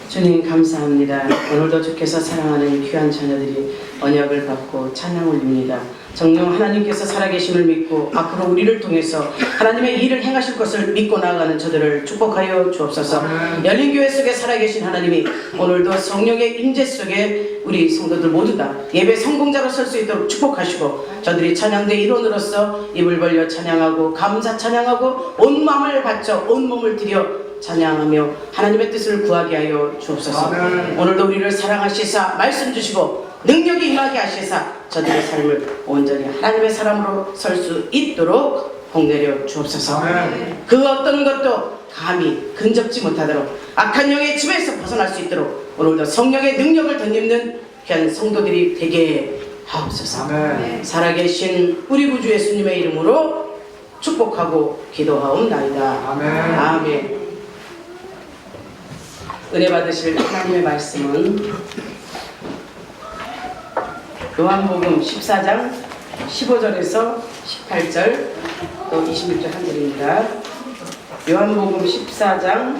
주님 감사합니다. 오늘도 주께서 사랑하는 귀한 자녀들이 언약을 받고 찬양 올립니다. 정녕 하나님께서 살아계심을 믿고 앞으로 우리를 통해서 하나님의 일을 행하실 것을 믿고 나아가는 저들을 축복하여 주옵소서. 열린교회 속에 살아계신 하나님이 오늘도 성령의 임재 속에 우리 성도들 모두 다 예배 성공자로 설 수 있도록 축복하시고, 저들이 찬양대 일원으로서 입을 벌려 찬양하고 감사 찬양하고 온 마음을 바쳐 온 몸을 들여 찬양하며 하나님의 뜻을 구하게 하여 주옵소서. 오늘도 우리를 사랑하시사 말씀 주시고 능력이 임하게 하시사 저들의 삶을 온전히 하나님의 사람으로 설 수 있도록 복내려 주옵소서. 그 어떤 것도 감히 근접지 못하도록 악한 영의 집에서 벗어날 수 있도록 오늘도 성령의 능력을 덧입는 귀한 성도들이 되게 하옵소서. 살아계신 우리 구주 예수님의 이름으로 축복하고 기도하옵나이다. 아멘. 은혜 받으실 하나님의 말씀은 요한복음 14장 15절에서 18절 또 26절 한 절입니다. 요한복음 14장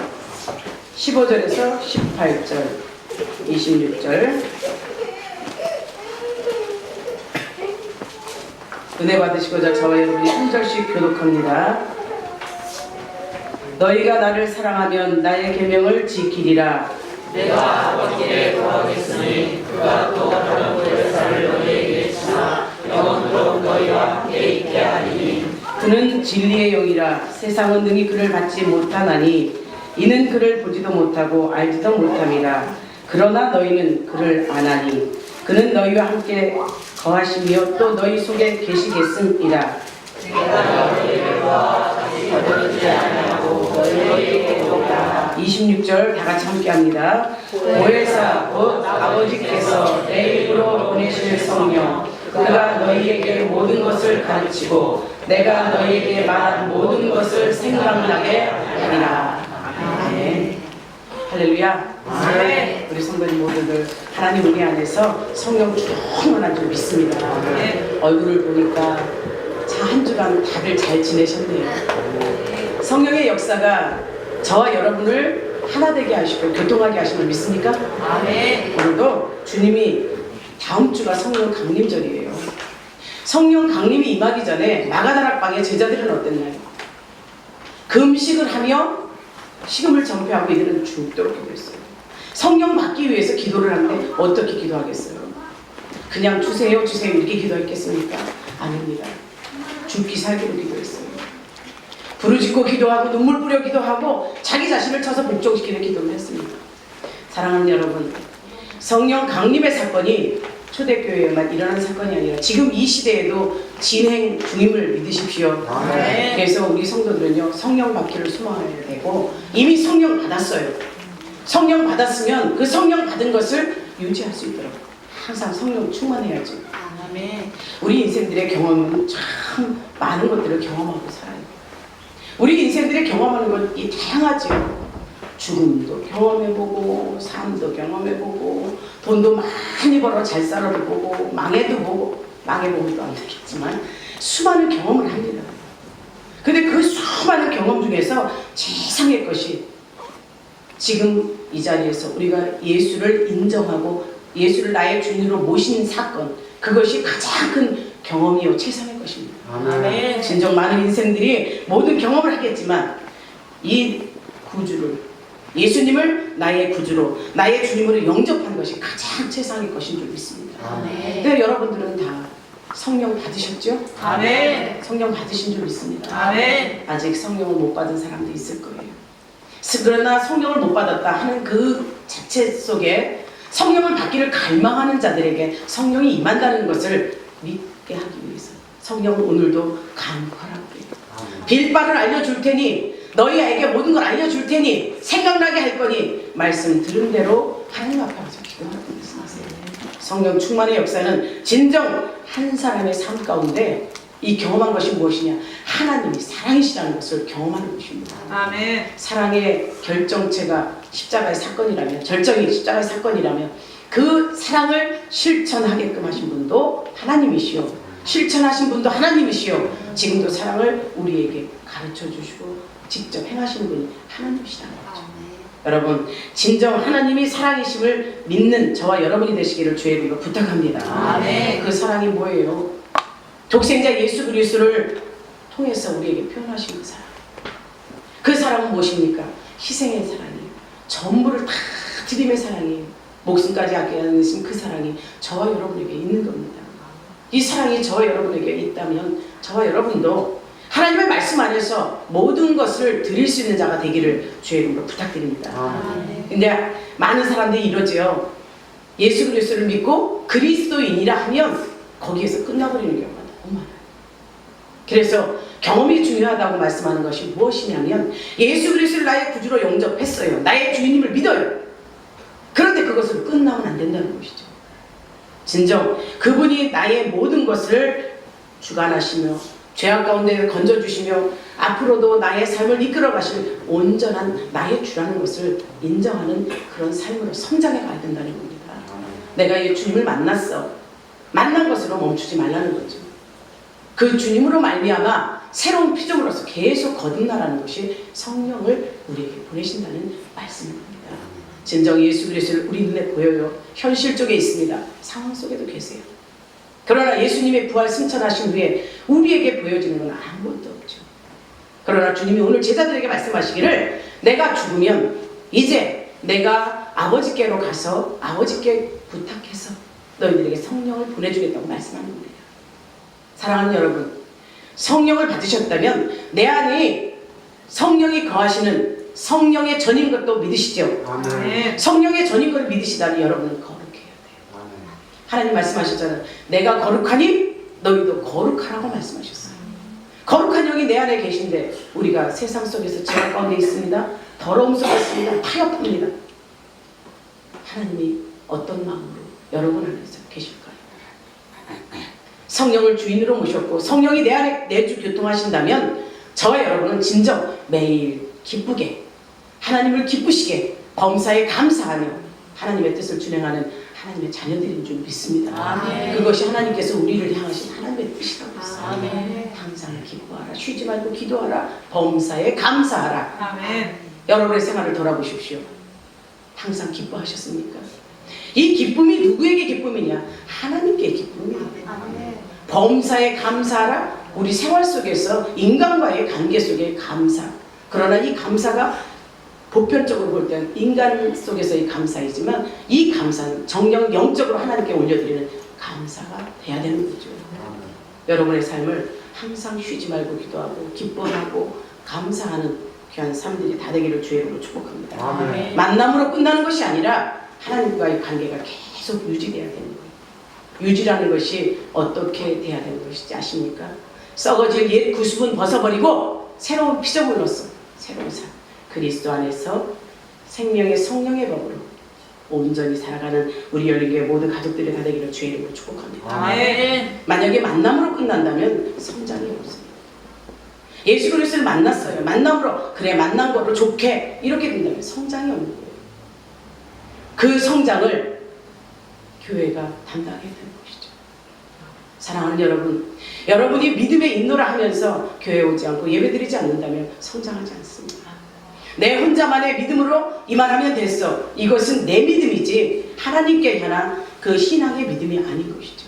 15절에서 18절 26절 은혜 받으시고자 저와 여러분이 한 절씩 교독합니다. 너희가 나를 사랑하면 나의 계명을 지키리라. 내가 아버지께 구하겠으니 그가 또 다른 보혜사를 너희에게 주사 영원토록 너희와 함께 있게 하리니 그는 진리의 영이라. 세상은 능히 그를 받지 못하나니 이는 그를 보지도 못하고 알지도 못함이라. 그러나 너희는 그를 아나니 그는 너희와 함께 거하시며 또 너희 속에 계시겠음이라. 내가 너희를 와 다시 버리지 아니하고 너희에게 오라. 26절 다같이 함께합니다. 보혜사 곧 아버지께서 내 이름으로 보내실 성령, 그가 너희에게 모든 것을 가르치고 내가 너희에게 말한 모든 것을 생각나게 하리라. 아멘. 할렐루야. 아멘. 우리 성도님 모두들 하나님 은혜 안에서 성령 충만한 줄 믿습니다. 얼굴을 보니까 한 주간 다들 잘 지내셨네요. 성령의 역사가 저와 여러분을 하나 되게 하시고 교통하게 하심을 믿습니까? 아멘. 오늘도 주님이 다음 주가 성령 강림절이에요. 성령 강림이 임하기 전에 마가다락방의 제자들은 어땠나요? 금식을 하며 식음을 전폐하고 이들은 죽도록 기도했어요. 성령 받기 위해서 기도를 하는데 어떻게 기도하겠어요? 그냥 주세요 주세요 이렇게 기도했겠습니까? 아닙니다. 죽기 살기로 기도했어요. 부르짖고 기도하고 눈물 뿌려 기도하고 자기 자신을 쳐서 복종시키는 기도를 했습니다. 사랑하는 여러분, 성령 강림의 사건이 초대교회에만 일어난 사건이 아니라 지금 이 시대에도 진행 중임을 믿으십시오. 네. 그래서 우리 성도들은요, 성령 받기를 소망해야 되고 이미 성령 받았어요. 성령 받았으면 그 성령 받은 것을 유지할 수 있도록 항상 성령 충만해야죠. 아멘. 우리 인생들의 경험은 참 많은 것들을 경험하고 살아요. 우리 인생들의 경험하는 건 다양하죠. 죽음도 경험해보고 삶도 경험해보고 돈도 많이 벌어 잘 살아도 보고 망해도 보고 망해보고도 안 되겠지만 수많은 경험을 합니다. 근데 그 수많은 경험 중에서 최상의 것이 지금 이 자리에서 우리가 예수를 인정하고 예수를 나의 주인으로 모신 사건, 그것이 가장 큰 경험이요 최상의 것입니다. 아멘. 진정 많은 인생들이 모든 경험을 하겠지만 이 구주를, 예수님을 나의 구주로 나의 주님으로 영접한 것이 가장 최상의 것인 줄 믿습니다. 아멘. 근데 여러분들은 다 성령 받으셨죠? 아멘. 성령 받으신 줄 믿습니다. 아멘. 아직 성령을 못 받은 사람도 있을 거예요. 그러나 성령을 못 받았다 하는 그 자체 속에 성령을 받기를 갈망하는 자들에게 성령이 임한다는 것을 믿게 하기 위해서 성령은 오늘도 간구하라고 해요. 빌바를 알려줄 테니 너희에게 모든 걸 알려줄 테니 생각나게 할 거니 말씀 들은 대로 하나님 앞에 와서 기도하라고 말씀하세요. 성령 충만의 역사는 진정 한 사람의 삶 가운데 이 경험한 것이 무엇이냐? 하나님이 사랑이시라는 것을 경험하는 것입니다. 아멘. 사랑의 결정체가 십자가의 사건이라면, 절정이 십자가의 사건이라면 그 사랑을 실천하게끔 하신 분도 하나님이시오. 실천하신 분도 하나님이시오. 지금도 사랑을 우리에게 가르쳐 주시고 직접 행하시는 분이 하나님이시라는 거죠. 여러분, 진정 하나님이 사랑이심을 믿는 저와 여러분이 되시기를 주의 이름으로 부탁합니다. 아멘. 그 사랑이 뭐예요? 독생자 예수 그리스도를 통해서 우리에게 표현하신 그 사랑. 그 사랑은 무엇입니까? 희생의 사랑이에요. 전부를 다 드림의 사랑이에요. 목숨까지 아껴주신 그 사랑이 저와 여러분에게 있는 겁니다. 이 사랑이 저와 여러분에게 있다면 저와 여러분도 하나님의 말씀 안에서 모든 것을 드릴 수 있는 자가 되기를 주의 이름으로 부탁드립니다. 근데 많은 사람들이 이러죠. 예수 그리스도를 믿고 그리스도인이라 하면 거기에서 끝나버리는 경우가 너무 많아요. 그래서 경험이 중요하다고 말씀하는 것이 무엇이냐면 예수 그리스도를 나의 구주로 영접했어요. 나의 주인님을 믿어요. 그런데 그것으로 끝나면 안 된다는 것이죠. 진정 그분이 나의 모든 것을 주관하시며 죄악 가운데 건져주시며 앞으로도 나의 삶을 이끌어 가시며 온전한 나의 주라는 것을 인정하는 그런 삶으로 성장해 가야 된다는 겁니다. 내가 이 주님을 만났어. 만난 것으로 멈추지 말라는 거죠. 그 주님으로 말미암아 새로운 피조물로서 계속 거듭나라는 것이 성령을 우리에게 보내신다는 말씀입니다. 진정 예수 그리스도를 우리 눈에 보여요. 현실 쪽에 있습니다. 상황 속에도 계세요. 그러나 예수님의 부활 승천하신 후에 우리에게 보여지는 건 아무것도 없죠. 그러나 주님이 오늘 제자들에게 말씀하시기를 내가 죽으면 이제 내가 아버지께로 가서 아버지께 부탁해서 너희들에게 성령을 보내주겠다고 말씀하는 겁니다. 사랑하는 여러분, 성령을 받으셨다면 내 안에 성령이 거하시는 성령의 전인 것도 믿으시죠? 아멘. 성령의 전인 것을 믿으시다니 여러분은 거룩해야 돼요. 하나님 말씀하셨잖아요. 내가 거룩하니 너희도 거룩하라고 말씀하셨어요. 거룩한 영이 내 안에 계신데 우리가 세상 속에서 죄악 가운데 있습니다. 더러움 속에 있습니다. 타협합니다. 하나님이 어떤 마음으로 여러분 안에서 계실까요? 성령을 주인으로 모셨고 성령이 내 안에 내주 교통하신다면 저와 여러분은 진정 매일 기쁘게 하나님을 기쁘시게 범사에 감사하며 하나님의 뜻을 준행하는 하나님의 자녀들인 줄 믿습니다. 아멘. 그것이 하나님께서 우리를 향하신 하나님의 뜻이라고 했어요. 아멘. 항상 기뻐하라. 쉬지 말고 기도하라. 범사에 감사하라. 아멘. 여러분의 생활을 돌아보십시오. 항상 기뻐하셨습니까? 이 기쁨이 누구에게 기쁨이냐? 하나님께 기쁨입니다. 범사에 감사하라. 우리 생활 속에서 인간과의 관계 속에 감사. 그러나 이 감사가 보편적으로 볼 때는 인간 속에서의 감사이지만 이 감사는 정령 영적으로 하나님께 올려드리는 감사가 돼야 되는 거죠. 여러분의 삶을 항상 쉬지 말고 기도하고 기뻐하고 감사하는 귀한 삶들이 다 되기를 주의 이름으로 축복합니다. 아멘. 만남으로 끝나는 것이 아니라 하나님과의 관계가 계속 유지돼야 되는 거예요. 유지라는 것이 어떻게 돼야 되는 것인지 아십니까? 썩어질 옛 구습은 벗어버리고 새로운 피조물로서 새로운 삶 그리스도 안에서 생명의 성령의 법으로 온전히 살아가는 우리 열린교회 모든 가족들이 다 되기를 주의 이름으로 축복합니다. 아멘. 만약에 만남으로 끝난다면 성장이 없습니다. 예수 그리스도를 만났어요. 만남으로 그래 만난 거로 좋게 이렇게 된다면 성장이 없는 거예요. 그 성장을 교회가 담당해야 되는 것이죠. 사랑하는 여러분, 여러분이 믿음의 인도를 하면서 교회에 오지 않고 예배드리지 않는다면 성장하지 않습니다. 내 혼자만의 믿음으로 이만하면 됐어. 이것은 내 믿음이지 하나님께 향한 그 신앙의 믿음이 아닌 것이죠.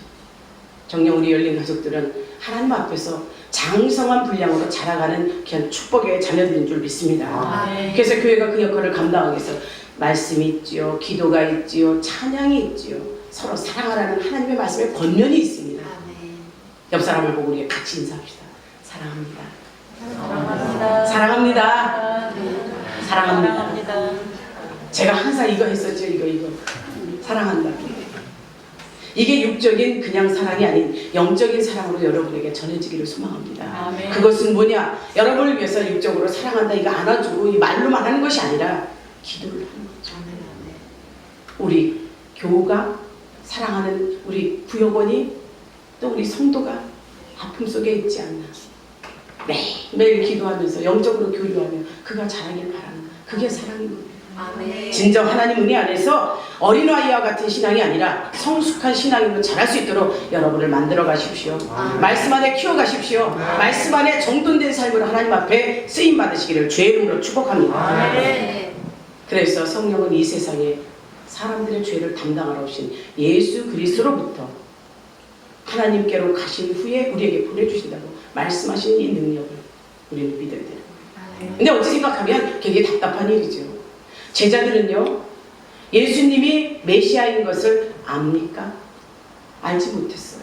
정녕 우리 열린 가족들은 하나님 앞에서 장성한 분량으로 자라가는 그냥 축복의 자녀들인 줄 믿습니다. 아멘. 그래서 교회가 그 역할을 감당하기 위해서 말씀이 있지요, 기도가 있지요, 찬양이 있지요. 서로 사랑하라는 하나님의 말씀에 권면이 있습니다. 옆 사람을 보고 우리 같이 인사합시다. 사랑합니다. 사랑합니다. 사랑합니다. 사랑합니다. 사랑합니다. 제가 항상 이거 했었죠. 이거 사랑한다. 이게 육적인 그냥 사랑이 아닌 영적인 사랑으로 여러분에게 전해지기를 소망합니다. 아멘. 그것은 뭐냐? 여러분을 위해서 육적으로 사랑한다 이거 안아주고 이 말로만 하는 것이 아니라 기도를 하는 거죠. 우리 교우가 사랑하는 우리 부여원이 또 우리 성도가 아픔 속에 있지 않나. 매일 기도하면서 영적으로 교류하며 그가 자라길 바라는 그게 사랑인 겁니다. 아멘. 진정 하나님 은혜 안에서 어린아이와 같은 신앙이 아니라 성숙한 신앙으로 자랄 수 있도록 여러분을 만들어 가십시오. 말씀 안에 키워 가십시오. 말씀 안에 정돈된 삶으로 하나님 앞에 쓰임 받으시기를 주의 이름으로 축복합니다. 아멘. 그래서 성령은 이 세상에 사람들의 죄를 담당하러 오신 예수 그리스도로부터 하나님께로 가신 후에 우리에게 보내주신다고 말씀하신 이 능력을 우리는 믿어야 되는 거예요. 근데 어찌 생각하면 굉장히 답답한 일이죠. 제자들은요, 예수님이 메시아인 것을 압니까? 알지 못했어요.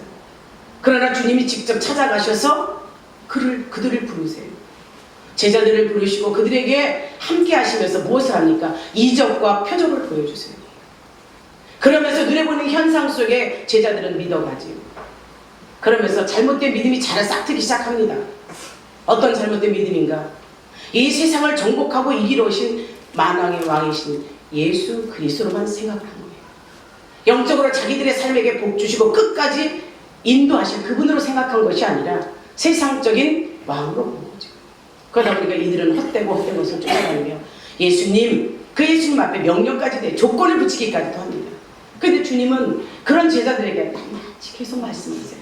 그러나 주님이 직접 찾아가셔서 그들을 부르세요. 제자들을 부르시고 그들에게 함께 하시면서 무엇을 합니까? 이적과 표적을 보여주세요. 그러면서 눈에 보이는 현상 속에 제자들은 믿어가지요. 그러면서 잘못된 믿음이 자라 싹트기 시작합니다. 어떤 잘못된 믿음인가? 이 세상을 정복하고 이기러 오신 만왕의 왕이신 예수 그리스도로만 생각을 한 거예요. 영적으로 자기들의 삶에게 복 주시고 끝까지 인도하실 그분으로 생각한 것이 아니라 세상적인 왕으로 본 거죠. 그러다 보니까 이들은 헛된 것을 쫓아다니며 예수님, 그 예수님 앞에 명령까지 돼 조건을 붙이기까지도 합니다. 그런데 주님은 그런 제자들에게 낱낱이 계속 말씀하세요.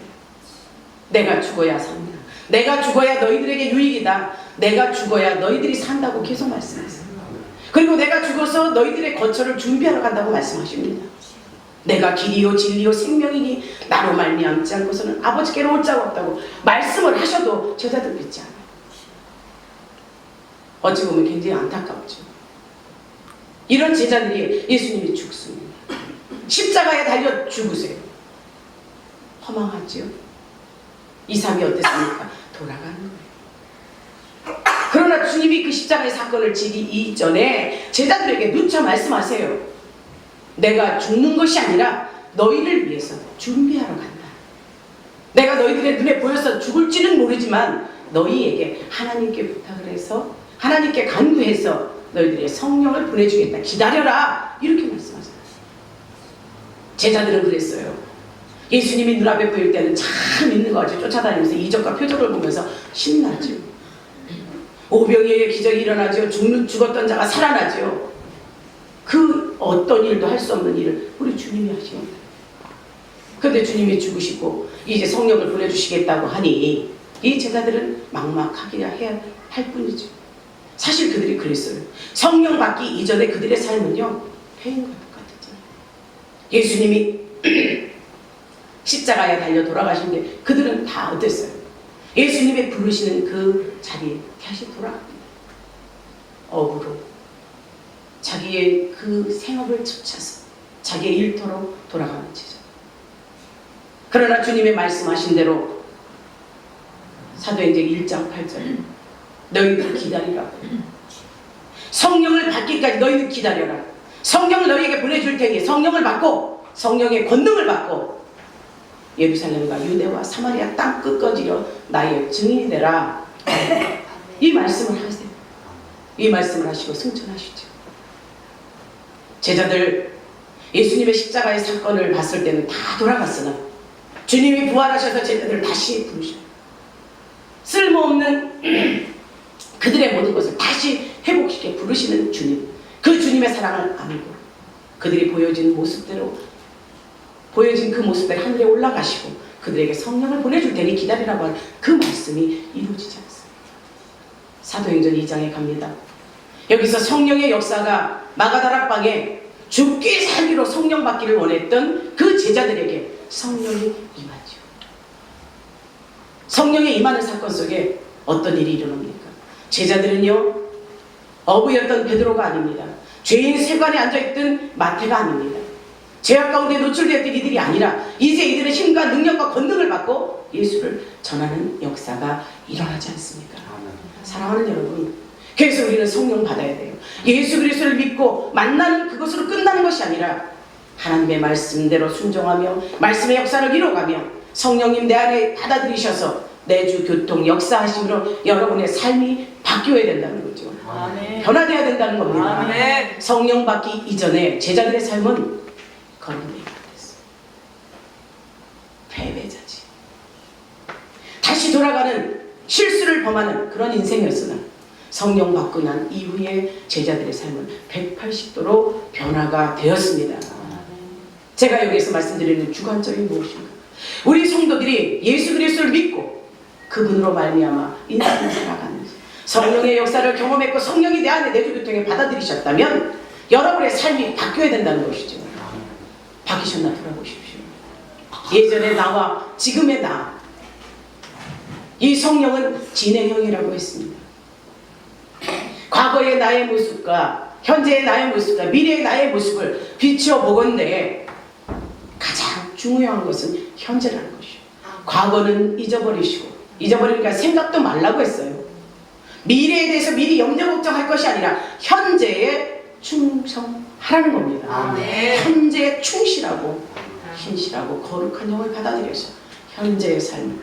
내가 죽어야 산다. 내가 죽어야 너희들에게 유익이다. 내가 죽어야 너희들이 산다고 계속 말씀하세요. 그리고 내가 죽어서 너희들의 거처를 준비하러 간다고 말씀하십니다. 내가 길이요 진리요 생명이니 나로 말미암지 않고서는 아버지께로 올 자가 없다고 말씀을 하셔도 제자들 믿지 않아요. 어찌 보면 굉장히 안타깝죠. 이런 제자들이 예수님이 죽습니다. 십자가에 달려 죽으세요. 허망하지요. 이 삶이 어땠습니까? 돌아가는 거예요. 그러나 주님이 그 십자가의 사건을 지기 이전에 제자들에게 누차 말씀하세요. 내가 죽는 것이 아니라 너희를 위해서 준비하러 간다. 내가 너희들의 눈에 보여서 죽을지는 모르지만 너희에게 하나님께 부탁을 해서 하나님께 간구해서 너희들의 성령을 보내주겠다. 기다려라. 이렇게 말씀하셨어요. 제자들은 그랬어요. 예수님이 눈앞에 보일 때는 참 믿는 것 같이 쫓아다니면서 이적과 표적을 보면서 신나죠. 오병이어의 기적이 일어나죠. 죽었던 자가 살아나죠. 그 어떤 일도 할 수 없는 일을 우리 주님이 하십니다. 그런데 주님이 죽으시고 이제 성령을 보내주시겠다고 하니 이 제자들은 막막하기야 해야 할 뿐이죠. 사실 그들이 그랬어요. 성령 받기 이전에 그들의 삶은요, 폐인과 똑같았잖아요. 예수님이 십자가에 달려 돌아가신 게 그들은 다 어땠어요? 예수님의 부르시는 그 자리에 다시 돌아갑니다. 업으로 자기의 그 생업을 쫓아서 자기의 일터로 돌아가는 제자. 그러나 주님의 말씀하신 대로 사도행전 1장 8절 너희들 기다리라고. 성령을 받기까지 너희들 기다려라. 성령을 너희에게 보내줄 테니 성령을 받고 성령의 권능을 받고 예루살렘과 유대와 사마리아 땅 끝까지로 나의 증인이 되라. 이 말씀을 하세요. 이 말씀을 하시고 승천하시죠. 제자들 예수님의 십자가의 사건을 봤을 때는 다 돌아갔으나 주님이 부활하셔서 제자들을 다시 부르셔요. 쓸모없는 그들의 모든 것을 다시 회복시켜 부르시는 주님. 그 주님의 사랑을 안고 그들이 보여진 모습대로 보여진 그 모습대로 하늘에 올라가시고 그들에게 성령을 보내줄 테니 기다리라고 하는 그 말씀이 이루어지지 않습니다. 사도행전 2장에 갑니다. 여기서 성령의 역사가 마가다락방에 죽기 살기로 성령 받기를 원했던 그 제자들에게 성령이 임하죠. 성령의 임하는 사건 속에 어떤 일이 일어납니까? 제자들은요, 어부였던 베드로가 아닙니다. 죄인 세관에 앉아있던 마태가 아닙니다. 죄악 가운데 노출되었던 이들이 아니라 이제 이들은 힘과 능력과 권능을 받고 예수를 전하는 역사가 일어나지 않습니까? 사랑하는 여러분, 그래서 우리는 성령 받아야 돼요. 예수 그리스도를 믿고 만나는 그것으로 끝나는 것이 아니라 하나님의 말씀대로 순종하며 말씀의 역사를 이뤄가며 성령님 내 안에 받아들이셔서 내주 교통 역사하심으로 여러분의 삶이 바뀌어야 된다는 거죠. 아멘. 변화되어야 된다는 겁니다. 아멘. 성령 받기 이전에 제자들의 삶은 거룩이가 됐어요. 패배자지. 다시 돌아가는 실수를 범하는 그런 인생이었으나 성령 받고 난 이후에 제자들의 삶은 180도로 변화가 되었습니다. 제가 여기서 말씀드리는 주관점이 무엇인가? 우리 성도들이 예수 그리스도를 믿고 그분으로 말미암아 인생을 살아가면서 성령의 역사를 경험했고 성령이 내 안에 내주 교통에 받아들이셨다면 여러분의 삶이 바뀌어야 된다는 것이죠. 바뀌셨나 돌아보십시오. 예전의 나와 지금의 나, 이 성령은 진행형이라고 했습니다. 과거의 나의 모습과 현재의 나의 모습과 미래의 나의 모습을 비춰보건대 가장 중요한 것은 현재라는 것이요. 과거는 잊어버리시고, 잊어버리니까 생각도 말라고 했어요. 미래에 대해서 미리 염려 걱정할 것이 아니라 현재에 충성하라는 겁니다. 아멘. 현재에 충실하고 신실하고 거룩한 영을 받아들여서 현재의 삶을,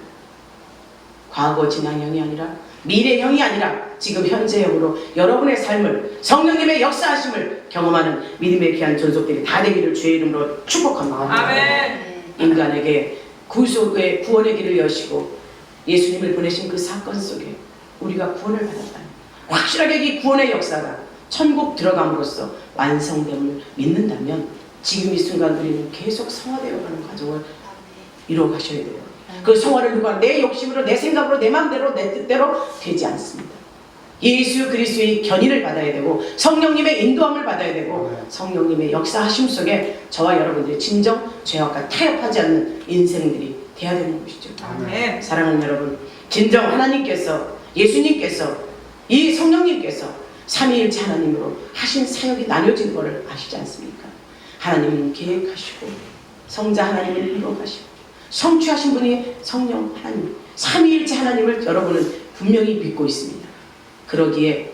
과거 진앙형이 아니라 미래형이 아니라 지금 현재형으로 여러분의 삶을, 성령님의 역사하심을 경험하는 믿음의 귀한 존속들이 다 되기를 주의 이름으로 축복합니다. 아멘. 인간에게 구원의 길을 여시고 예수님을 보내신 그 사건 속에 우리가 구원을 받았다니, 확실하게 이 구원의 역사가 천국 들어감으로써 완성됨을 믿는다면 지금 이 순간 우리는 계속 성화되어가는 과정을 이루어가셔야 돼요. 그 성화를 누가 내 욕심으로, 내 생각으로, 내 마음대로, 내 뜻대로 되지 않습니다. 예수 그리스도의 견인을 받아야 되고 성령님의 인도함을 받아야 되고 성령님의 역사하심 속에 저와 여러분들이 진정 죄악과 타협하지 않는 인생들이 돼야 되는 것이죠. 아멘. 사랑하는 여러분, 진정 하나님께서, 예수님께서, 이 성령님께서 삼위일체 하나님으로 하신 사역이 나뉘어진 것을 아시지 않습니까? 하나님은 계획하시고 성자 하나님을 이루어가시고 성취하신 분이 성령 하나님, 삼위일체 하나님을 여러분은 분명히 믿고 있습니다. 그러기에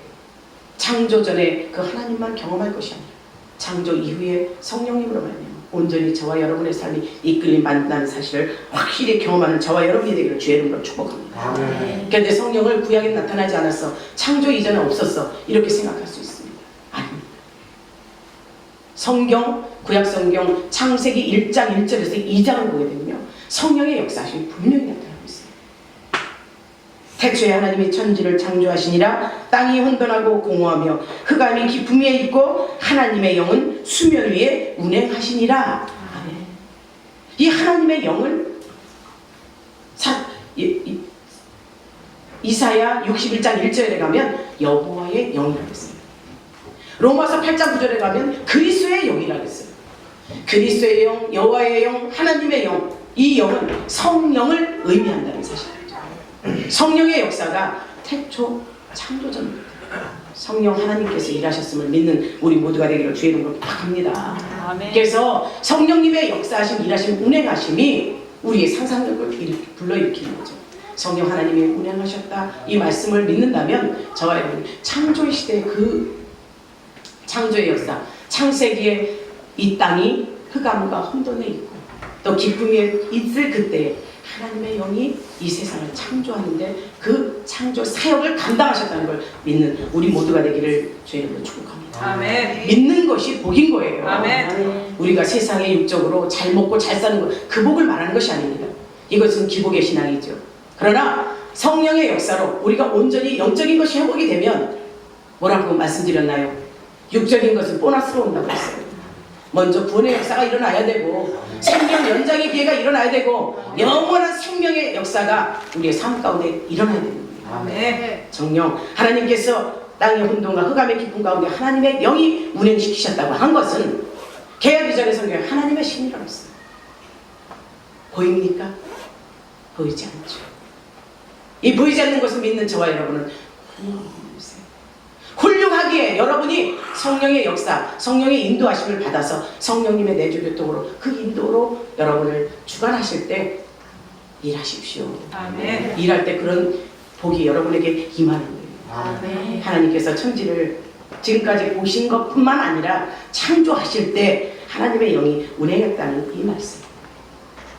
창조 전에 그 하나님만 경험할 것이 아니라 창조 이후에 성령님으로 말미암아 온전히 저와 여러분의 삶이 이끌림 받는다는 사실을 확실히 경험하는 저와 여러분이 되기를 주의 이름으로 축복합니다. 그런데 성령을 구약에 나타나지 않았어, 창조 이전에 없었어, 이렇게 생각할 수 있습니다. 아닙니다. 성경, 구약 성경 창세기 1장 1절에서 2장을 보게 되면요, 성령의 역사심이 분명히 나타나고 있어요. 태초에 하나님이 천지를 창조하시니라. 땅이 혼돈하고 공허하며 흑암이 깊음 위에 있고 하나님의 영은 수면 위에 운행하시니라. 아멘. 이 하나님의 영을 이사야 61장 1절에 가면 여호와의 영이라고 했어요. 로마서 8장 9절에 가면 그리스도의 영이라고 했어요. 그리스도의 영, 여호와의 영, 하나님의 영, 이 영은 성령을 의미한다는 사실이죠. 성령의 역사가 태초 창조전입니다. 성령 하나님께서 일하셨음을 믿는 우리 모두가 되기를 주의 이름으로 부탁합니다. 아멘. 그래서 성령님의 역사하심, 일하심, 운행하심이 우리의 상상력을 불러일으키는 거죠. 성령 하나님이 운행하셨다, 이 말씀을 믿는다면 저와 여러분 창조의 시대의 그 창조의 역사, 창세기에 이 땅이 흑암과 혼돈에 있고 또 기쁨 위에 있을 그때에 하나님의 영이 이 세상을 창조하는데 그 창조 사역을 감당하셨다는 걸 믿는 우리 모두가 되기를 주의 이름으로 축복합니다. 아멘. 믿는 것이 복인 거예요. 아멘. 우리가 세상에 육적으로 잘 먹고 잘 사는 것, 그 복을 말하는 것이 아닙니다. 이것은 기복의 신앙이죠. 그러나 성령의 역사로 우리가 온전히 영적인 것이 회복이 되면 뭐라고 말씀드렸나요? 육적인 것은 보너스로 온다고 했어요. 먼저 구원의 역사가 일어나야 되고 생명 연장의 기회가 일어나야 되고 영원한 생명의 역사가 우리의 삶 가운데 일어나야 됩니다. 아멘. 정령 하나님께서 땅의 혼돈과 흑암의 깊은 가운데 하나님의 영이 운행시키셨다고 한 것은 계약 이전의 성경에 하나님의 신이라고 했어요. 보입니까? 보이지 않죠. 이 보이지 않는 것을 믿는 저와 여러분은 훌륭하기에 여러분이 성령의 역사, 성령의 인도하심을 받아서 성령님의 내주교통으로 그 인도로 여러분을 주관하실 때 일하십시오. 아멘. 일할 때 그런 복이 여러분에게 임하는 거예요. 아멘. 하나님께서 천지를 지금까지 보신 것뿐만 아니라 창조하실 때 하나님의 영이 운행했다는 이 말씀.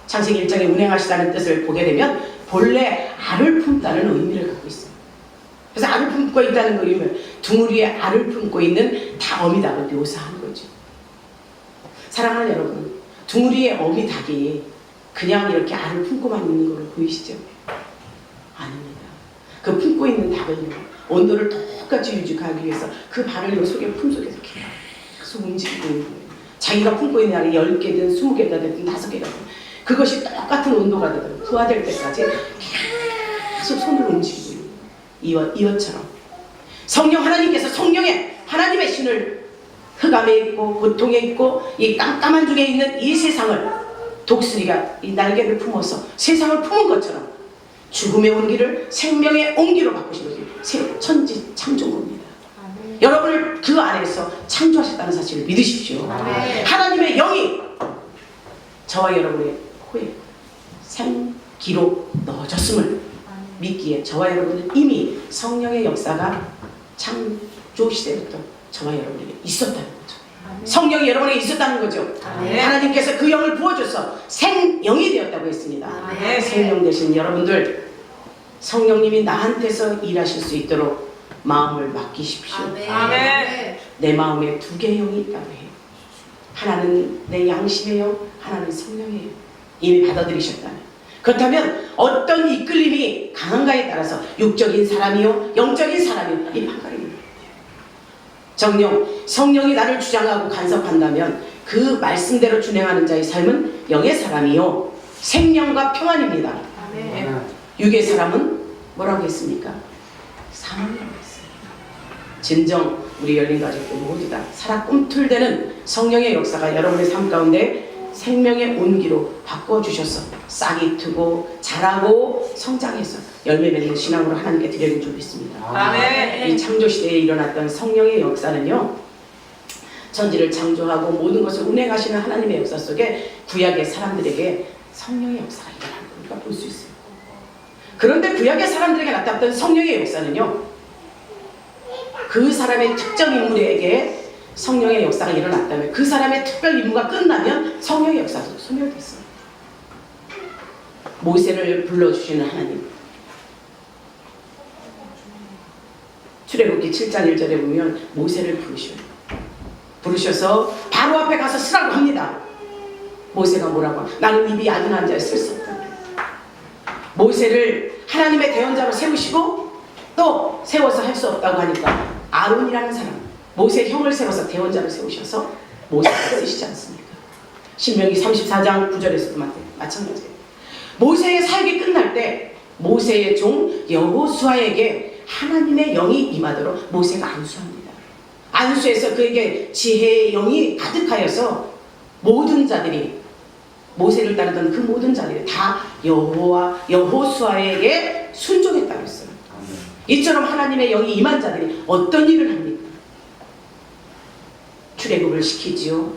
창세기 1장에 운행하시다는 뜻을 보게 되면 본래 알을 품다는 의미를 갖고 있습니다. 그래서 알을 품고 있다는 거 의미는 둥우리에 알을 품고 있는 닭어미닭을 묘사하는 거죠. 사랑하는 여러분, 둥우리의 어미닭이 그냥 이렇게 알을 품고만 있는 걸로 보이시죠? 아닙니다. 그 품고 있는 닭은요, 온도를 똑같이 유지하기 위해서 그 발을 요 속에 품속에서 계속 움직이고 있는 거예요. 자기가 품고 있는 알이 10개든 20개가 되든 5개가 되든 그것이 똑같은 온도가 되든 부화될 때까지 계속 손을 움직이고 있는 거예요. 이것처럼 성령 하나님께서 성령의 하나님의 신을 흑암에 있고 고통에 있고 이 깜깜한 중에 있는 이 세상을 독수리가 이 날개를 품어서 세상을 품은 것처럼 죽음의 온기를 생명의 온기로 바꾸신 것이 새 천지 창조입니다. 여러분을 그 안에서 창조하셨다는 사실을 믿으십시오. 하나님의 영이 저와 여러분의 코에 생기로 넣어졌음을 믿기에 저와 여러분은 이미 성령의 역사가 창조 시대부터 저와 여러분에게 있었다는 거죠. 성령이 여러분에게 있었다는 거죠. 하나님께서 그 영을 부어줘서 생영이 되었다고 했습니다. 생명 되신 여러분들, 성령님이 나한테서 일하실 수 있도록 마음을 맡기십시오. 내 마음에 두 개의 영이 있다고 해요. 하나는 내 양심의 영, 하나는 성령의 영. 이미 받아들이셨다면, 그렇다면 어떤 이끌림이 강한가에 따라서 육적인 사람이요 영적인 사람이요 이 판가름입니다. 성령이 나를 주장하고 간섭한다면 그 말씀대로 준행하는 자의 삶은 영의 사람이요 생명과 평안입니다. 육의 사람은 뭐라고 했습니까? 사망이라고 했어요. 진정 우리 열린 가족들 모두 다 살아 꿈틀대는 성령의 역사가 여러분의 삶 가운데 생명의 온기로 바꿔주셔서 싹이 트고 자라고 성장해서 열매 맺는 신앙으로 하나님께 드려야 좋겠습니다. 이 창조시대에 일어났던 성령의 역사는요, 천지를 창조하고 모든 것을 운행하시는 하나님의 역사 속에 구약의 사람들에게 성령의 역사가 일어나는 걸 우리가 볼 수 있어요. 그런데 구약의 사람들에게 나타났던 성령의 역사는요, 그 사람의 특정 인물에게 성령의 역사가 일어났다면 그 사람의 특별 임무가 끝나면 성령의 역사도 소멸됐어요. 모세를 불러주시는 하나님, 출애굽기 7장 1절에 보면 모세를 부르셔서 바로 앞에 가서 쓰라고 합니다. 모세가 뭐라고 하면 나는 입이 얕은 한 자에 쓸 수 없다. 모세를 하나님의 대언자로 세우시고 또 세워서 할 수 없다고 하니까 아론이라는 사람, 모세 형을 세워서 대언자로 세우셔서 모세를 쓰시지 않습니까? 신명기 34장 9절에서도 마찬가지예요. 모세의 사역이 끝날 때 모세의 종 여호수아에게 하나님의 영이 임하도록 모세가 안수합니다. 안수해서 그에게 지혜의 영이 가득하여서 모든 자들이, 모세를 따르던 그 모든 자들이 다 여호수아에게 순종했다고 했어요. 이처럼 하나님의 영이 임한 자들이 어떤 일을 합니까? 출애굽을 시키지요.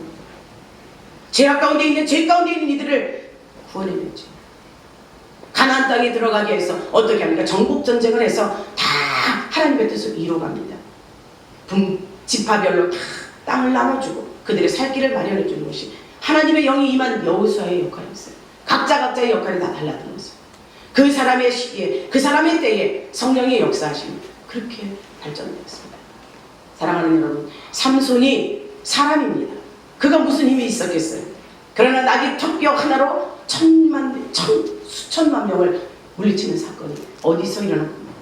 죄악 가운데 있는 죄 가운데 있는 이들을 구원해내죠. 가나안 땅에 들어가게 해서 어떻게 합니까? 정복 전쟁을 해서 다 하나님의 뜻을 이루어갑니다. 지파별로 다 땅을 나눠주고 그들의 살 길을 마련해 주는 것이 하나님의 영이 임한 여호수아의 역할이었어요. 각자의 역할이 다 달라들었어요. 그 사람의 시기에, 그 사람의 때에 성령의 역사하심이 그렇게 발전되었습니다. 사랑하는 여러분, 삼손이 사람입니다. 그가 무슨 힘이 있었겠어요? 그러나 나귀 턱뼈 하나로 수천만 명을 물리치는 사건이 어디서 일어난 겁니까?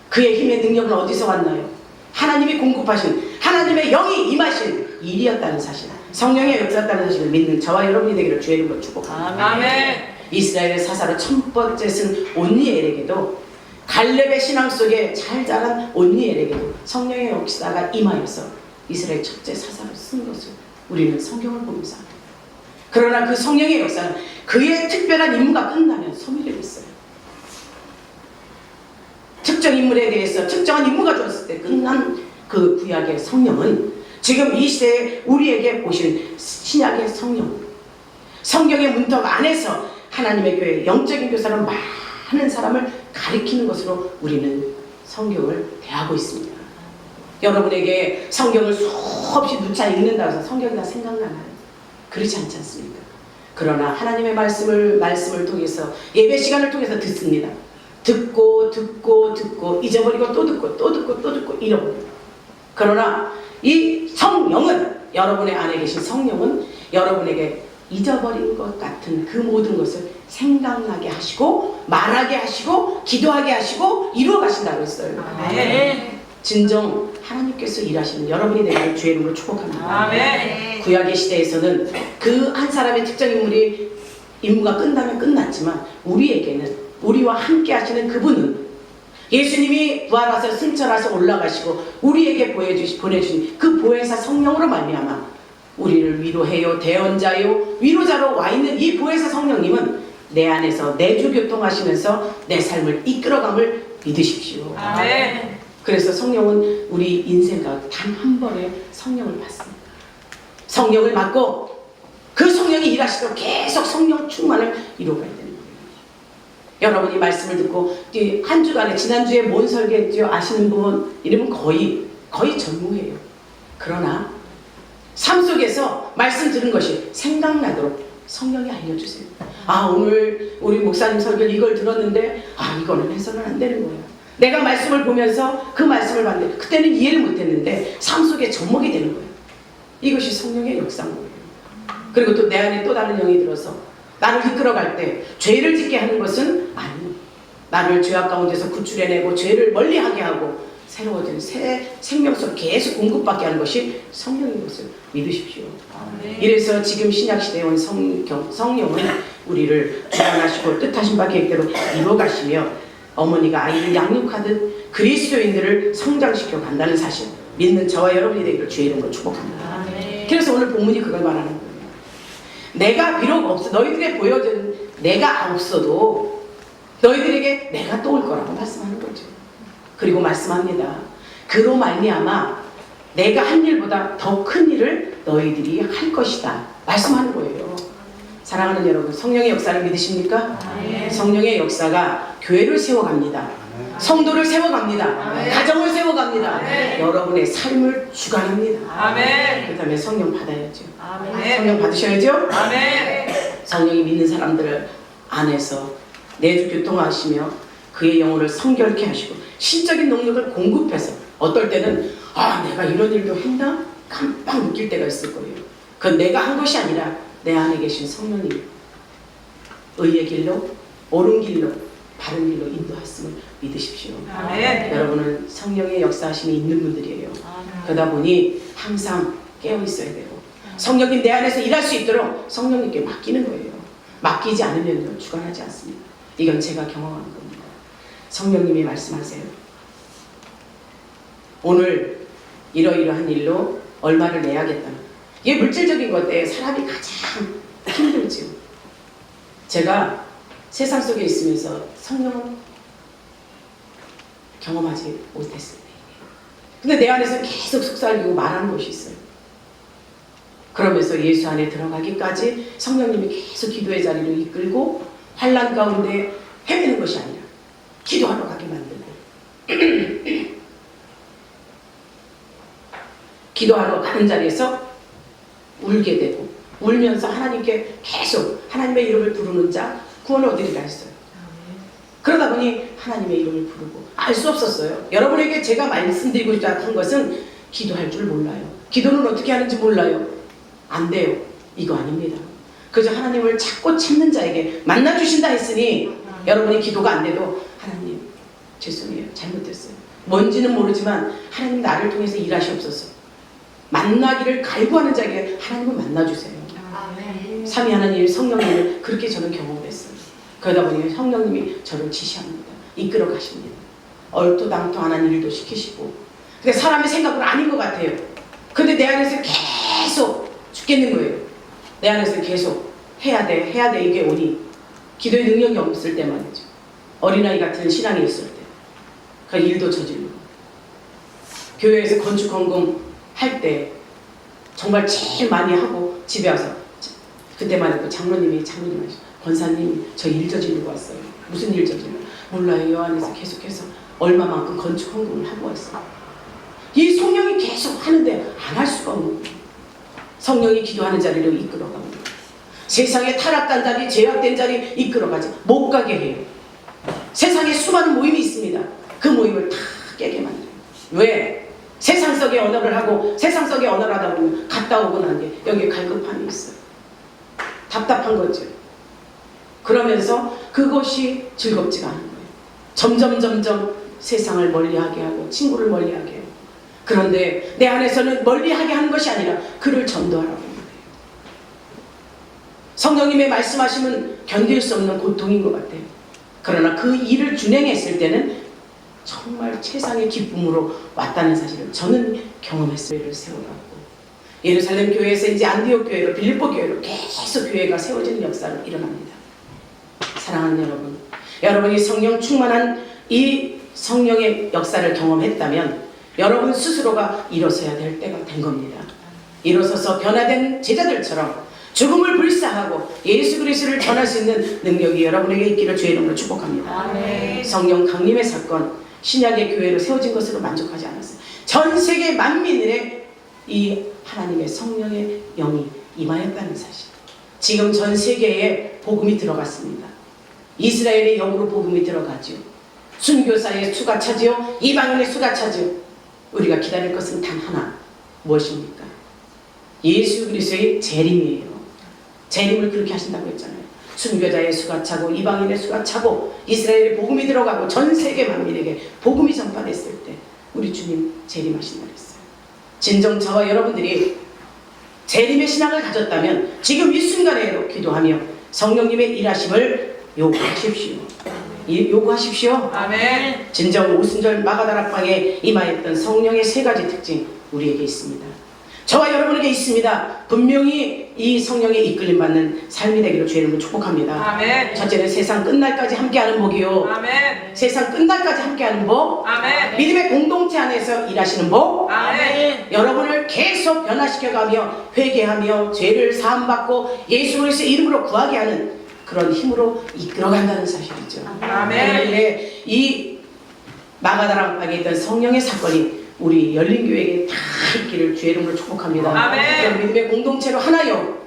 그의 힘의 능력은 어디서 왔나요? 하나님이 공급하신, 하나님의 영이 임하신 일이었다는 사실, 성령의 역사였다는 사실을 믿는 저와 여러분이 되기를 주의 이름으로 축복합니다. 아멘. 이스라엘의 사사로 첫 번째 쓴 온니엘에게도, 갈렙의 신앙 속에 잘 자란 온니엘에게도 성령의 역사가 임하여서 이스라엘 첫째 사사로 쓴 것을 우리는 성경을 보면서 합니다. 그러나 그 성령의 역사는 그의 특별한 임무가 끝나면 소멸이 됐어요. 특정 인물에 대해서 특정한 임무가 주었을 때 끝난 그 구약의 성령은 지금 이 시대에 우리에게 오신 신약의 성령, 성경의 문턱 안에서 하나님의 교회 영적인 교사로 많은 사람을 가리키는 것으로 우리는 성경을 대하고 있습니다. 여러분에게 성경을 수없이 누차 읽는다고 해서 성경이 다 생각나나요? 그렇지 않지 않습니까? 그러나 하나님의 말씀을 통해서 예배 시간을 통해서 듣습니다. 듣고 잊어버리고 또 듣고 잃어버립니다. 그러나 이 성령은, 여러분의 안에 계신 성령은 여러분에게 잊어버린 것 같은 그 모든 것을 생각나게 하시고 말하게 하시고 기도하게 하시고 이루어 가신다고 했어요. 네. 진정 하나님께서 일하시는 여러분이 되기를 주의 이름으로 축복합니다. 아멘. 구약의 시대에서는 그 한 사람의 특정 임무가 끝나면 끝났지만 우리에게는, 우리와 함께 하시는 그분은 예수님이 부활하셔서 승천하셔서 올라가시고 우리에게 보내주신 그 보혜사 성령으로 말미암아 우리를 위로해요, 대언자요, 위로자로 와 있는 이 보혜사 성령님은 내 안에서 내주교통하시면서 내 삶을 이끌어감을 믿으십시오. 아멘. 그래서 성령은 우리 인생 가운데 단 한 번의 성령을 받습니다. 성령을 받고 그 성령이 일하시도록 계속 성령 충만을 이루어가야 되는 거예요. 여러분이 말씀을 듣고 한 주간에 지난주에 뭔 설교했죠? 아시는 분 이러면 거의 전무해요. 그러나 삶 속에서 말씀 들은 것이 생각나도록 성령이 알려주세요. 아, 오늘 우리 목사님 설교 이걸 들었는데 이거는 해서는 안 되는 거야. 내가 말씀을 보면서 그 말씀을 봤는데 그때는 이해를 못했는데 삶 속에 접목이 되는 거예요. 이것이 성령의 역사인 거예요. 그리고 또 내 안에 또 다른 영이 들어서 나를 이끌어갈 때 죄를 짓게 하는 것은 아니에요. 나를 죄악 가운데서 구출해내고 죄를 멀리하게 하고 새로워진 새 생명수를 계속 공급받게 하는 것이 성령인 것을 믿으십시오. 이래서 지금 신약시대에 온 성령은 우리를 주관하시고 뜻하신 바 계획대로 이루어가시며 어머니가 아이를 양육하듯 그리스도인들을 성장시켜 간다는 사실 믿는 저와 여러분이 되기를 주의 이름으로 축복합니다. 그래서 오늘 본문이 그걸 말하는 거예요. 내가 비록 없어 너희들의 보여준 내가 없어도 너희들에게 내가 또 올 거라고 말씀하는 거죠. 그리고 말씀합니다. 그로 말미암아 내가 한 일보다 더 큰 일을 너희들이 할 것이다 말씀하는 거예요. 사랑하는 여러분, 성령의 역사를 믿으십니까? 성령의 역사가 교회를 세워갑니다. 성도를 세워갑니다. 가정을 세워갑니다. 여러분의 삶을 주관합니다. 그 다음에 성령 받아야죠. 성령 받으셔야죠. 성령이 믿는 사람들 안에서 내주 교통하시며 그의 영혼을 성결케 하시고 신적인 능력을 공급해서 어떨 때는 내가 이런 일도 했나? 깜빡 느낄 때가 있을 거예요. 그건 내가 한 것이 아니라 내 안에 계신 성령님 의의 길로 옳은 길로 바른 길로 인도하심을 믿으십시오. 여러분은 성령의 역사하심이 있는 분들이에요. 그러다 보니 항상 깨어 있어야 되고 성령님 내 안에서 일할 수 있도록 성령님께 맡기는 거예요. 맡기지 않으면 주관하지 않습니다. 이건 제가 경험한 겁니다. 성령님이 말씀하세요. 오늘 이러이러한 일로 얼마를 내야겠다. 이게 물질적인 것 때문에 사람이 가장 힘들죠. 제가 세상 속에 있으면서 성령을 경험하지 못했습니다. 근데 내 안에서 계속 속삭이고 말하는 것이 있어요. 그러면서 예수 안에 들어가기까지 성령님이 계속 기도의 자리로 이끌고 환난 가운데 헤매는 것이 아니라 기도하러 가게 만들고 기도하러 가는 자리에서 울게 되고 울면서 하나님께 계속 하나님의 이름을 부르는 자 구원을 얻으리라 했어요. 그러다 보니 하나님의 이름을 부르고 알 수 없었어요. 여러분에게 제가 말씀드리고 싶은 것은 기도할 줄 몰라요. 기도는 어떻게 하는지 몰라요. 안 돼요. 이거 아닙니다. 그저 하나님을 찾고 찾는 자에게 만나주신다 했으니 여러분이 기도가 안 돼도 하나님 죄송해요. 잘못됐어요. 뭔지는 모르지만 하나님 나를 통해서 일하시옵소서. 만나기를 갈구하는 자에게 하나님을 만나주세요. 삼위 하나님 성령님을 그렇게 저는 경험했어요. 그러다 보니 성령님이 저를 지시합니다. 이끌어 가십니다. 얼토당토하는 일도 시키시고 근데 사람의 생각은 아닌 것 같아요. 근데 내 안에서 계속 죽겠는 거예요. 내 안에서 계속 해야 돼 이게 오니 기도의 능력이 없을 때 말이죠. 어린아이 같은 신앙이 있을 때 그 일도 저지르고 교회에서 건축헌금 할 때 정말 제일 많이 하고 집에 와서 그때만 해도 장로님이 권사님 저 일 저지르고 왔어요. 무슨 일 저지르고 몰라요. 요 안에서 계속해서 얼마만큼 건축헌금을 하고 왔어요. 이 성령이 계속 하는데 안 할 수가 없는 거예요. 성령이 기도하는 자리로 이끌어갑니다. 세상에 타락한 자리, 죄악된 자리 이끌어가지 못 가게 해요. 세상에 수많은 모임이 있습니다. 그 모임을 다 깨게 만들어요. 왜? 세상 속의 언어를 하고 세상 속의 언어를 하다 보면 갔다 오고 난 뒤에 여기에 갈급함이 있어요. 답답한 거죠. 그러면서 그것이 즐겁지가 않은 거예요. 점점 세상을 멀리하게 하고 친구를 멀리하게 해요. 그런데 내 안에서는 멀리하게 하는 것이 아니라 그를 전도하라고 합니다. 성령님의 말씀하심은 견딜 수 없는 고통인 것 같아요. 그러나 그 일을 준행했을 때는 정말 최상의 기쁨으로 왔다는 사실을 저는 경험했어요. 교회를 세워갖고 예루살렘 교회에서 이제 안디옥 교회로 빌립보 교회로 계속 교회가 세워지는 역사가 일어납니다. 사랑하는 여러분, 여러분이 성령 충만한 이 성령의 역사를 경험했다면 여러분 스스로가 일어서야 될 때가 된 겁니다. 일어서서 변화된 제자들처럼 죽음을 불사하고 예수 그리스도를 전할 수 있는 능력이 여러분에게 있기를 주의 이름으로 축복합니다. 아멘. 성령 강림의 사건, 신약의 교회로 세워진 것으로 만족하지 않았어요. 전 세계 만민의 이 하나님의 성령의 영이 임하였다는 사실. 지금 전 세계에 복음이 들어갔습니다. 이스라엘의 영으로 복음이 들어가죠. 순교사의 수가 차지요, 이방인의 수가 차지요. 우리가 기다릴 것은 단 하나, 무엇입니까? 예수 그리스도의 재림이에요. 재림을 그렇게 하신다고 했잖아요. 순교자의 수가 차고 이방인의 수가 차고 이스라엘의 복음이 들어가고 전 세계 만민에게 복음이 전파됐을 때 우리 주님 재림하신다고 했어요. 진정 저와 여러분들이 재림의 신앙을 가졌다면 지금 이 순간에도 기도하며 성령님의 일하심을 요구하십시오. 요구하십시오. 아멘. 진정 오순절 마가다락방에 임하였던 성령의 세 가지 특징 우리에게 있습니다. 저와 여러분에게 있습니다. 분명히 이 성령의 이끌림 받는 삶이 되기를 주의 이름으로 축복합니다. 아멘. 첫째는 세상 끝날까지 함께하는 복이요. 아멘. 세상 끝날까지 함께하는 복. 아멘. 믿음의 공동체 안에서 일하시는 복. 아멘. 여러분을 계속 변화시켜가며 회개하며 죄를 사함받고 예수 그리스도의 이름으로 구하게 하는 그런 힘으로 이끌어간다는 사실이죠. 아멘. 이 마가다락방에 있던 성령의 사건이 우리 열린교회에게 다 있기를 주의 이름으로 축복합니다. 아멘. 그런 믿음의 공동체로 하나요.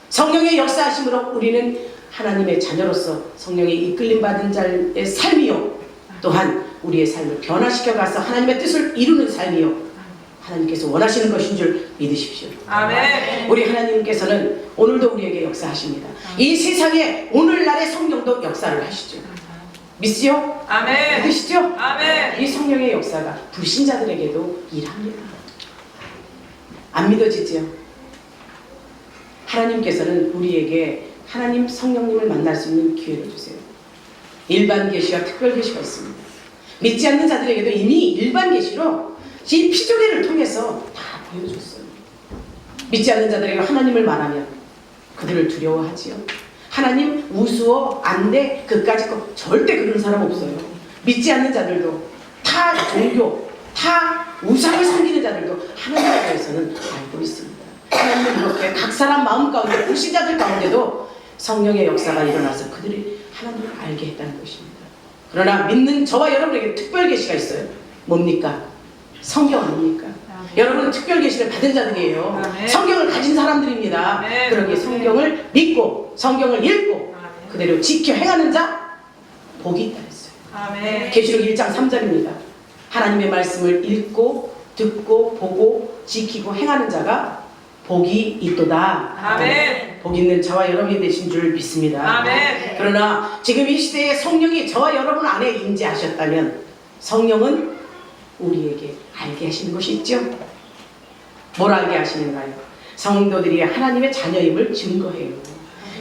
성령의 역사하심으로 우리는 하나님의 자녀로서 성령의 이끌림 받은 자의 삶이요. 또한 우리의 삶을 변화시켜가서 하나님의 뜻을 이루는 삶이요. 하나님께서 원하시는 것인 줄 믿으십시오. 아멘. 우리 하나님께서는 오늘도 우리에게 역사하십니다. 이 세상에 오늘날의 성령도 역사를 하시죠. 믿으시죠? 아멘. 믿으시죠? 아멘. 이 성령의 역사가 불신자들에게도 일합니다. 안 믿어지지요? 하나님께서는 우리에게 하나님 성령님을 만날 수 있는 기회를 주세요. 일반 계시와 특별 계시가 있습니다. 믿지 않는 자들에게도 이미 일반 계시로 이 피조개를 통해서 다 보여줬어요. 믿지 않는 자들에게 하나님을 말하면 그들을 두려워하지요. 하나님 우스워 안돼 그까짓 거 절대 그런 사람 없어요. 믿지 않는 자들도 타 종교 타 우상을 섬기는 자들도 하나님에 대해서는 알고 있습니다. 하나님은 이렇게 각 사람 마음 가운데 불신자들 가운데도 성령의 역사가 일어나서 그들이 하나님을 알게 했다는 것입니다. 그러나 믿는 저와 여러분에게 특별 계시가 있어요. 뭡니까? 성경 아닙니까? 여러분은 특별 계시를 받은 자들이에요. 아멘. 성경을 가진 사람들입니다. 아멘. 그러기에 성경을 믿고 성경을 읽고 그대로 지켜 행하는 자 복이 있다 했어요. 아멘. 계시록 1장 3절입니다. 하나님의 말씀을 읽고 듣고 보고 지키고 행하는 자가 복이 있도다. 아멘. 복 있는 저와 여러분이 되신 줄 믿습니다. 아멘. 그러나 지금 이 시대에 성령이 저와 여러분 안에 임재하셨다면 성령은 우리에게 알게 하시는 것이 있죠. 뭘 알게 하시는가요? 성도들이 하나님의 자녀임을 증거해요.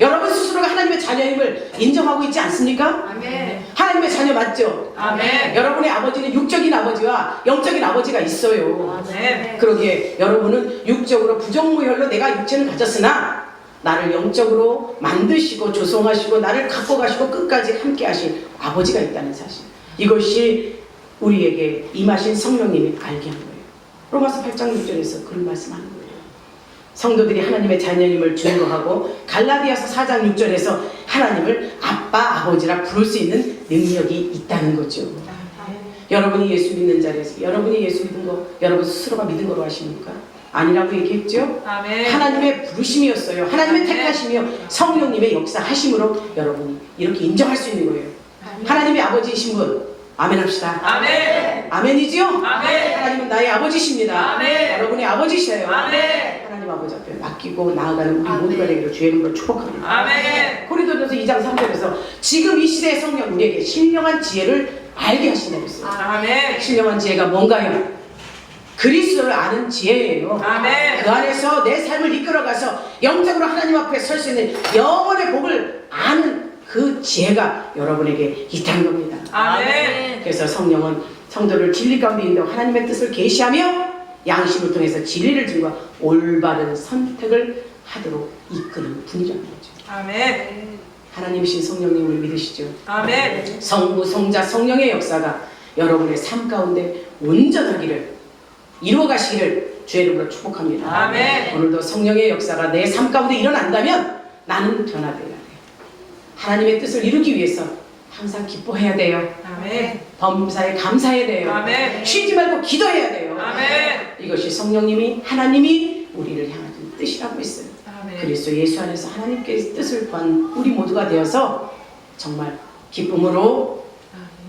여러분 스스로가 하나님의 자녀임을 인정하고 있지 않습니까? 아멘. 하나님의 자녀 맞죠? 아멘. 여러분의 아버지는 육적인 아버지와 영적인 아버지가 있어요. 아멘. 그러기에 여러분은 육적으로 부정무혈로 내가 육체는 가졌으나 나를 영적으로 만드시고 조성하시고 나를 갖고 가시고 끝까지 함께 하신 아버지가 있다는 사실. 이것이 우리에게 임하신 성령님이 알게 한 거예요. 로마서 8장 6절에서 그런 말씀하는 거예요. 성도들이 하나님의 자녀임을 증거하고 갈라디아서 4장 6절에서 하나님을 아빠, 아버지라 부를 수 있는 능력이 있다는 거죠. 여러분이 예수 믿는 자리에서 여러분이 예수 믿은 거 여러분 스스로가 믿은 거로 하십니까? 아니라고 얘기했죠? 아멘. 하나님의 부르심이었어요. 하나님의 아멘. 택하심이요 성령님의 역사하심으로 여러분이 이렇게 인정할 수 있는 거예요. 하나님의 아버지이신 분 아멘 합시다. 아멘. 아멘이지요? 아멘. 하나님은 나의 아버지십니다. 아멘. 여러분의 아버지셔요. 아멘. 하나님 아버지 앞에 맡기고 나아가는 우리 모두가 되기를 주의 이름으로 축복합니다. 아멘. 고린도전서 2장 3절에서 지금 이 시대의 성령 우리에게 신령한 지혜를 알게 하신다고 했어요. 아멘. 신령한 지혜가 뭔가요? 그리스도를 아는 지혜예요. 아멘. 그 안에서 내 삶을 이끌어가서 영적으로 하나님 앞에 설 수 있는 영원의 복을 아는 그 지혜가 여러분에게 있다는 겁니다. 아멘. 그래서 성령은 성도를 진리 가운데 인도 하나님의 뜻을 계시하며 양심을 통해서 진리를 증거 올바른 선택을 하도록 이끄는 분이라는 거죠. 아멘. 하나님이신 성령님을 믿으시죠? 아멘. 성부, 성자, 성령의 역사가 여러분의 삶 가운데 온전하기를 이루어 가시기를 주의 이름으로 축복합니다. 아멘. 오늘도 성령의 역사가 내 삶 가운데 일어난다면 나는 변화되어야 돼요. 하나님의 뜻을 이루기 위해서 항상 기뻐해야 돼요. 아멘. 범사에 감사해야 돼요. 아멘. 쉬지 말고 기도해야 돼요. 아멘. 이것이 성령님이 하나님이 우리를 향하는 뜻이라고 했어요. 아멘. 그리스도 예수 안에서 하나님께 뜻을 구한 우리 모두가 되어서 정말 기쁨으로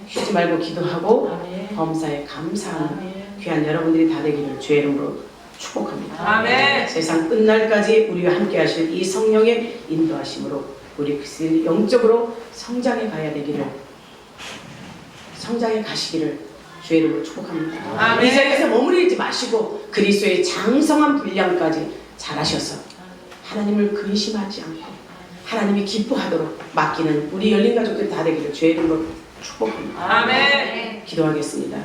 쉬지 말고 기도하고 아멘. 범사에 감사하는 아멘. 귀한 여러분들이 다 되기를 주의 이름으로 축복합니다. 아멘. 세상 끝날까지 우리와 함께 하실 이 성령의 인도하심으로 우리 그리스도인이 영적으로 성장해 가야 되기를 성장해 가시기를 주의 이름으로 축복합니다. 아멘. 이 자리에서 머무르지 마시고 그리스도의 장성한 분량까지 잘하셔서 하나님을 근심하지 않고 하나님이 기뻐하도록 맡기는 우리 열린 가족들 다 되기를 주의 이름으로 축복합니다. 아멘. 기도하겠습니다.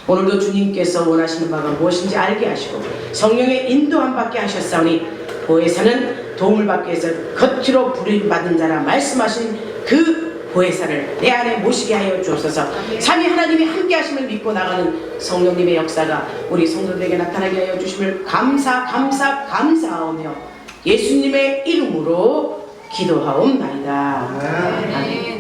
오늘도 주님께서 원하시는 바가 무엇인지 알게 하시고 성령의 인도함 받게 하셨사오니 보혜사는 도움을 받기 위해서 겉으로 부름받은 자라 말씀하신 그 보혜사를 내 안에 모시게 하여 주옵소서. 삼위 하나님이 함께 하심을 믿고 나가는 성령님의 역사가 우리 성도들에게 나타나게 하여 주심을 감사하오며 예수님의 이름으로 기도하옵나이다. 아멘.